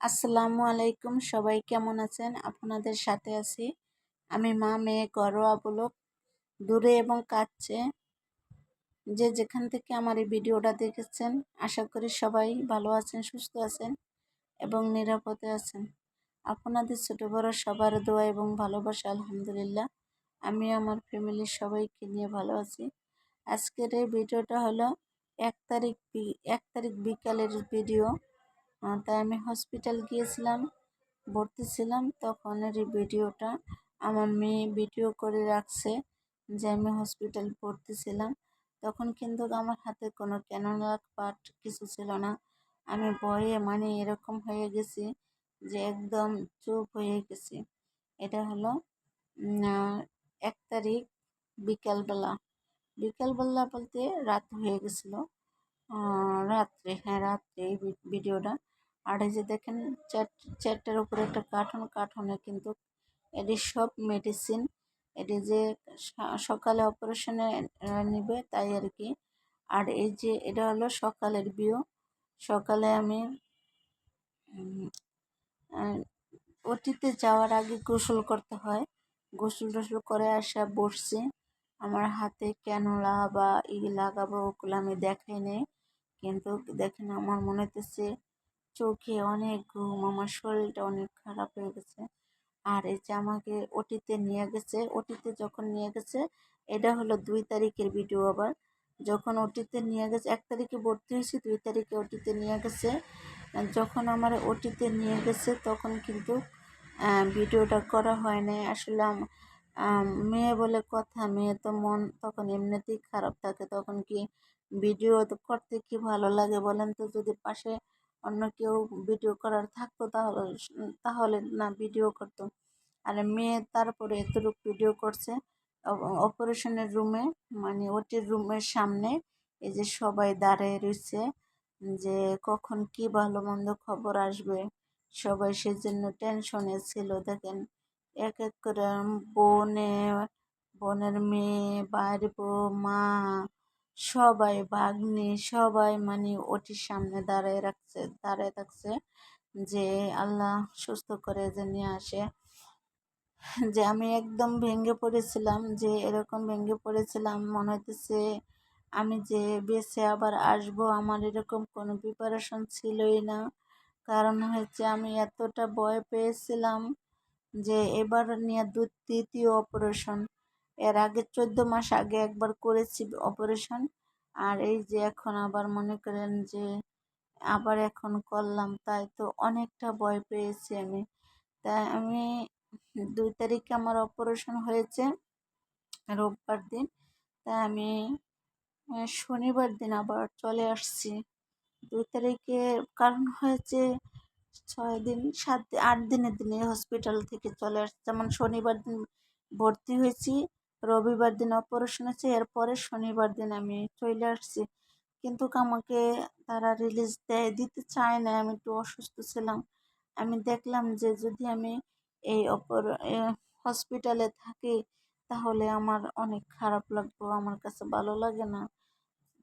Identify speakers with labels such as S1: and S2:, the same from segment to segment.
S1: আসসালামু আলাইকুম, সবাই কেমন আছেন? আপনাদের সাথে আছি আমি, মা মেয়ে ঘরোয়া ব্লগ। দূরে এবং কাছে যে যেখান থেকে আমার এই ভিডিওটা দেখেছেন, আশা করি সবাই ভালো আছেন, সুস্থ আছেন এবং নিরাপদে আছেন। আপনাদের ছোট বড় সবার দোয়া এবং ভালোবাসা আলহামদুলিল্লাহ আমি আমার ফ্যামিলির সবাইকে নিয়ে ভালো আছি। আজকের এই ভিডিওটা হলো 1 তারিখ বিকালের ভিডিও। তাই আমি হসপিটাল গিয়েছিলাম, ভর্তি ছিলাম। তখনের এই ভিডিওটা আমার মেয়ে ভিডিও করে রাখছে যে আমি হসপিটাল ভর্তি ছিলাম। তখন কিন্তু আমার হাতে কোনো ক্যানোলা পার্ট কিছু ছিল না। আমি ভয়ে এরকম হয়ে গেছি যে একদম চুপ হয়ে গেছি। এটা হলো 1 তারিখ বিকালবেলা। বিকালবেলা বলতে রাত হয়ে গেছিলো, রাত্রে, হ্যাঁ রাত্রে এই ভিডিওটা। আর এই যে দেখেন চ্যাটটার উপরে একটা কার্টুনে কিন্তু এটি সব মেডিসিন। এটি যে সকালে অপারেশনে নিবে তাই আর কি। আর এই যে এটা হলো সকালের ভিউ। সকালে আমি ওটিতে যাওয়ার আগে গোসল করতে হয়। গোসল টোসল করে আসা বসছি। আমার হাতে ক্যানোলা বা লাগাবো ওগুলো আমি দেখাই নেই, কিন্তু দেখেন আমার মনে হতেছে চোখে অনেক ঘুম, আমার শরীরটা অনেক খারাপ হয়ে গেছে। আর এই যে আমাকে ওটিতে নিয়ে গেছে, ওটিতে যখন নিয়ে গেছে, এটা হলো 2 তারিখের ভিডিও। আবার যখন ওটিতে নিয়ে গেছে, 1 তারিখে ভর্তি হয়েছি, 2 তারিখে ওটিতে নিয়ে গেছে। যখন আমার ওটিতে নিয়ে গেছে তখন কিন্তু ভিডিওটা করা হয় নাই আসলে। মেয়ে বলে কথা, মেয়ে তো মন তখন এমনিতেই খারাপ থাকে, তখন কি ভিডিও তো করতে কি ভালো লাগে বলেন তো? যদি পাশে অন্য কেউ ভিডিও করার থাকতো তাহলে তাহলে না ভিডিও করতো। আর মেয়ে তারপরে এতটুকু ভিডিও করছে অপারেশনের রুমে, ওটির রুমের সামনে। এই যে সবাই দাঁড়িয়ে রয়েছে যে কখন কি ভালো মন্দ খবর আসবে, সবাই সেজন্য টেনশনে ছিল। দেখেন এক এক করে বোনের মেয়ে, ভাইয়ের বউ, মা, সবাই, ভাগ্নি, সবাই ওটির সামনে দাঁড়ায় থাকছে যে আল্লাহ সুস্থ করে যে নিয়ে আসে। যে আমি একদম ভেঙে পড়েছিলাম, যে এরকম ভেঙে পড়েছিলাম মনে হইতেছে আমি যে বেঁচে আবার আসবো, আমার এরকম কোনো প্রিপারেশন ছিলই না। কারণ হচ্ছে আমি এতটা ভয় পেয়েছিলাম যে এবার নিয়ে দ্বিতীয় অপারেশন। এর আগে 14 মাস আগে একবার করেছি অপারেশন, আর এই যে এখন আবার মনে করেন যে আবার এখন করলাম, তাই তো অনেকটা ভয় পেয়েছি আমি। তাই আমি 2 তারিখে আমার অপারেশন হয়েছে রোববার দিন। তাই আমি শনিবার দিন আবার চলে আসছি 2 তারিখে। কারণ হয়েছে 6 দিন 7 দিন 8 দিনের দিনে হসপিটাল থেকে চলে আসছে। যেমন শনিবার দিন ভর্তি হয়েছি, রবিবার দিন অপারেশন হয়েছে, এরপরে শনিবার দিন আমি চলে আসছি। কিন্তু আমাকে তারা রিলিজ দিতে চায় না, আমি একটু অসুস্থ ছিলাম। আমি দেখলাম যে যদি আমি এই হসপিটালে থাকি তাহলে আমার অনেক খারাপ লাগবে, আমার কাছে ভালো লাগে না,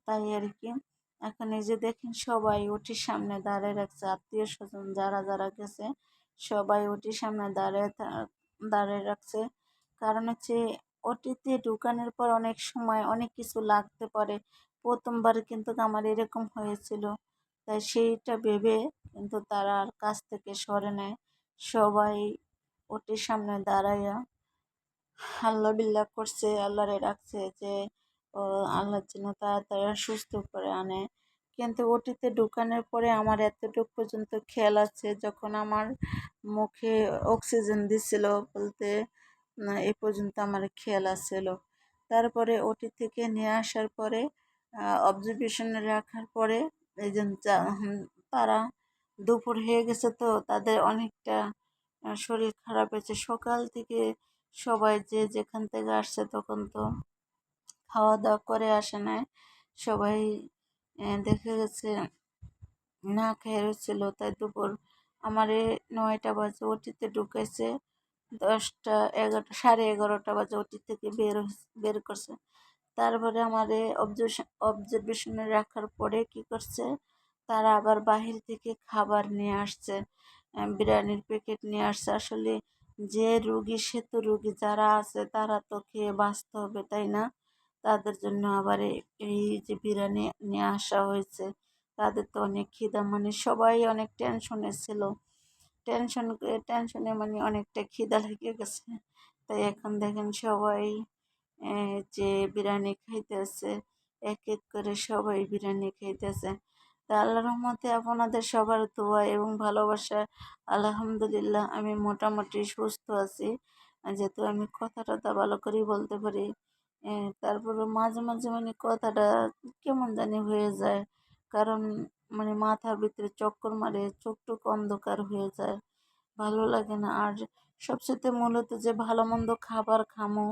S1: তাই আর কি। এখন এই যে দেখেন সবাই ওটির সামনে দাঁড়িয়ে রাখছে, আত্মীয় স্বজন যারা যারা গেছে সবাই ওটির সামনে দাঁড়িয়ে রাখছে। কারণ হচ্ছে ওটিতে ঢুকানোর পর অনেক সময় অনেক কিছু লাগতে পারে। প্রথমবার কিন্তু আমার এরকম হয়েছিল, তাই সেইটা ভেবে কিন্তু তারা আর কাছ থেকে সরে নেয়। সবাই ওটির সামনে দাঁড়াইয়া আল্লাহ বিল্লাহ করছে, আল্লাহরে রাখছে যে ও আল্লাহ যেন তাড়াতাড়ি সুস্থ করে আনে। কিন্তু ওটিতে ঢুকানোর পরে আমার এতটুকু পর্যন্ত খেয়াল আছে, যখন আমার মুখে অক্সিজেন দিছিল বলতে না এ পর্যন্ত আমার খেয়াল আছিল। তারপরে ওটি থেকে নিয়ে আসার পরে অবজারভেশনে রাখার পরে এই যে তারা দুপুর হয়ে গেছে, তো তাদের অনেকটা শরীর খারাপ হয়েছে। সকাল থেকে সবাই যে যেখান থেকে আসছে তখন তো খাওয়া দাওয়া করে আসে নাই, সবাই দেখা গেছে না খেয়ে রয়েছিল। তাই দুপুর আমারে 9টা বাজে ওটিতে ঢুকেছে, 10টা 11টা 11:30 বাজে ওটি থেকে বের করছে। তারপরে আমারে অবজারভেশনে রাখার পরে কি করছে, তারা আবার বাহির থেকে খাবার নিয়ে আসছে। বিরিয়ানির প্যাকেট নিয়ে আসছে। আসলে যে রুগী সে তো রুগী, যারা আছে তারা তো খেয়ে বাঁচতে হবে, তাই না? তাদের জন্য আবার এই যে বিরিয়ানি নিয়ে আসা হয়েছে, তাদের তো অনেক খিদা, মানে সবাই অনেক টেনশনে ছিল। টেনশন টেনশনে মানে অনেকটা খিদা লেগে গেছে। তাই এখন দেখেন সবাই যে বিরিয়ানি খাইতেছে, এক এক করে সবাই বিরিয়ানি খাইতেছে। তা আল্লাহর রহমতে আপনাদের সবার দোয়া এবং ভালোবাসা আলহামদুলিল্লাহ আমি মোটামুটি সুস্থ আছি। যেহেতু আমি কথা টথা ভালো করেই বলতে পারি, তারপরে মাঝে মাঝে মানে কথাটা কেমন জানি হয়ে যায়, কারণ মানে মাথার ভিতরে চক্কর মারে, চোখ টোক অন্ধকার হয়ে যায়, ভালো লাগে না। আর সবচেয়ে মূলত যে ভালো মন্দ খাবার খামো,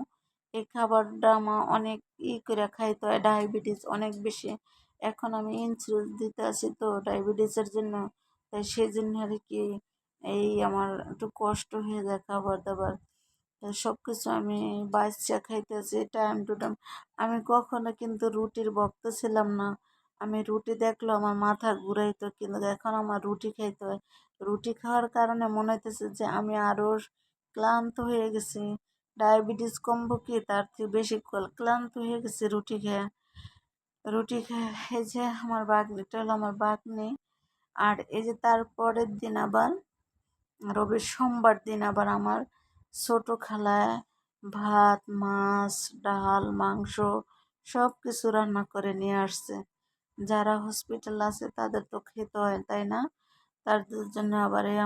S1: এই খাবারটা আমার অনেক করে খাইতে হয়, ডায়াবেটিস অনেক বেশি। এখন আমি ইনসুলিন দিতে আছি তো ডায়াবেটিসের জন্য, তাই সেই জন্য আর কি এই আমার একটু কষ্ট হয়ে যায় খাবার দাবার। তাই সব কিছু আমি বাচ্চা খাইতেছি টাইম টু টাইম। আমি কখনো কিন্তু রুটির ভক্ত ছিলাম না। আমি রুটি দেখলো আমার মাথা ঘুরাইতো, কিন্তু এখন আমার রুটি খাইতে হয়। রুটি খাওয়ার কারণে মনে হইতেছে যে আমি আরো ক্লান্ত হয়ে গেছি। ডায়াবেটিস কমবো কি তার থেকে বেশি ক্লান্ত হয়ে গেছি রুটি খেয়ে। রুটি খেয়ে এই যে আমার বাঘনিটা হলো আমার বাঘনি। আর এই যে তারপরের দিন আবার রবির সোমবার দিন আবার আমার ছোট খালায় ভাত, মাছ, ডাল, মাংস সব কিছু রান্না করে নিয়ে আসছে। যারা হসপিটাল আছে তাদের তো খেতে হয়, তাই না? তাদের জন্য আবার এই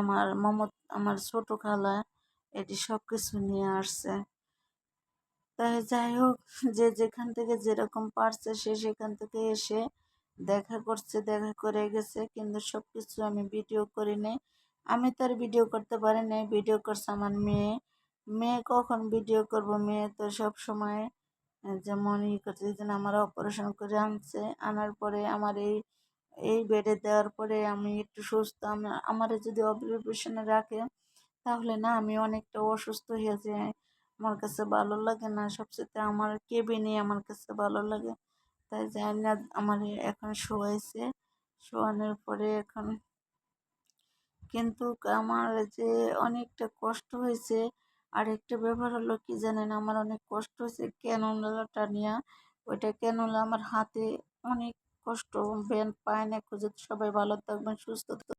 S1: আমার ছোট খালা এটি সব কিছু নিয়ে আসছে। তাই যাই হোক, যে যেখান থেকে যেরকম পারছে সে সেখান থেকে এসে দেখা করছে, দেখা করে গেছে, কিন্তু সব কিছু আমি ভিডিও করি নাই। আমি তো আর ভিডিও করতে পারি নাই, ভিডিও করছে আমার মেয়ে। মেয়ে কখন ভিডিও করব, মেয়ে তো সব সময় যেমন করছে, এই জন্য আমার অপারেশন করে আনছে, আনার পরে আমার এই বেডে দেওয়ার পরে আমি একটু সুস্থ। আমার যদি অপারেশনে রাখে তাহলে না আমি অনেকটা অসুস্থ হয়ে যাই, আমার কাছে ভালো লাগে না। সবচেয়ে আমার কেবিনে আমার কাছে ভালো লাগে। তাই জানি না, আমার এখন শোয়াইছে, শোয়ানোর পরে এখন কিন্তু আমার যে অনেকটা কষ্ট হয়েছে। আর একটা ব্যাপার হলো কি জানেন, আমার অনেক কষ্ট হয়েছে ক্যানোলাটা নিয়ে। ওইটা ক্যানোলা আমার হাতে অনেক কষ্ট, ব্যান্ড পায় না খুঁজে। সবাই ভালো থাকবেন, সুস্থ থাকবেন।